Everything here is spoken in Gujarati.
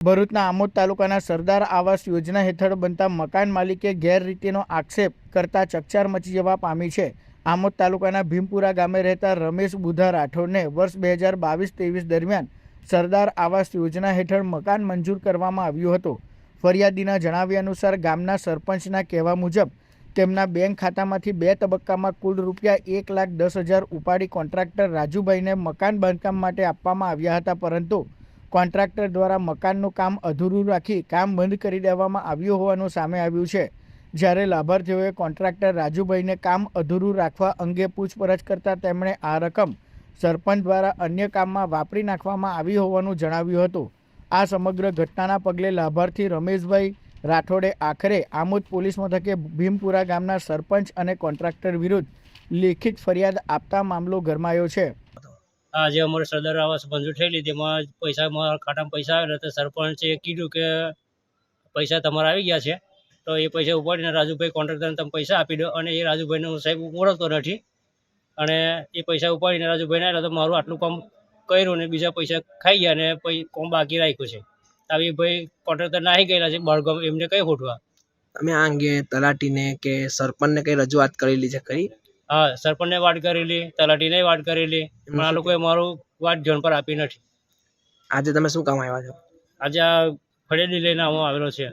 ભરૂચના આમોદ તાલુકાના સરદાર આવાસ યોજના હેઠળ બનતા મકાન માલિકે ગેરરીતિનો આક્ષેપ કરતા ચકચાર મચી જવા પામી છે. આમોદ તાલુકાના ભીમપુરા ગામે રહેતા રમેશ બુધા રાઠોડને વર્ષ 2022-23 દરમિયાન સરદાર આવાસ યોજના હેઠળ મકાન મંજૂર કરવામાં આવ્યું હતું. ફરિયાદીના જણાવ્યા અનુસાર ગામના સરપંચના કહેવા મુજબ તેમના બેંક ખાતામાંથી 2 તબક્કામાં કુલ રૂપિયા 1,10,000 ઉપાડી કોન્ટ્રાક્ટર રાજુભાઈને મકાન બાંધકામ માટે આપવામાં આવ્યા હતા, પરંતુ કોન્ટ્રાક્ટર દ્વારા મકાનનું કામ અધૂરું રાખી કામ બંધ કરી દેવામાં આવ્યું હોવાનું સામે આવ્યું છે. જ્યારે લાભાર્થીઓએ કોન્ટ્રાક્ટર રાજુભાઈને કામ અધૂરું રાખવા અંગે પૂછપરછ કરતા તેમણે આ રકમ સરપંચ દ્વારા અન્ય કામમાં વાપરી નાખવામાં આવી હોવાનું જણાવ્યું હતું. આ સમગ્ર ઘટનાના પગલે લાભાર્થી રમેશભાઈ રાઠોડે આખરે આમોદ પોલીસ મથકે ભીમપુરા ગામના સરપંચ અને કોન્ટ્રાક્ટર વિરુદ્ધ લેખિત ફરિયાદ આપતા મામલો ગરમાયો છે. આજે અમારે સરદાર આવાસ મંજૂર થયેલી તેમાં પૈસા મારા ખાતામાં પૈસા આવેલા તો સરપંચે કીધું કે પૈસા તમારા આવી ગયા છે, તો એ પૈસા ઉપાડીને રાજુભાઈ કોન્ટ્રાક્ટરને તમે પૈસા આપી દો. અને એ રાજુભાઈને હું સાહેબ ઓળખતો નથી, અને એ પૈસા ઉપાડીને રાજુભાઈને આવ્યા તો મારું આટલું કામ કર્યું ને બીજા પૈસા ખાઈ ગયા ને કામ બાકી રાખ્યું છે. આવી ભાઈ કોન્ટ્રાક્ટર નાહી ગયેલા છે બળગામ, એમને કઈ ખોટવા. તમે આ અંગે તલાટીને કે સરપંચને કઈ રજૂઆત કરેલી છે ખરી? હા, સરપંચને વાત કરેલી, તલાટીને વાત કરેલી, પણ આ લોકોએ મારું વાત ધ્યાન પર આપી નથી. આજે તમે શું કામ આવ્યા છો? આજે આ ફરિયાદી લઈને આવેલો છે.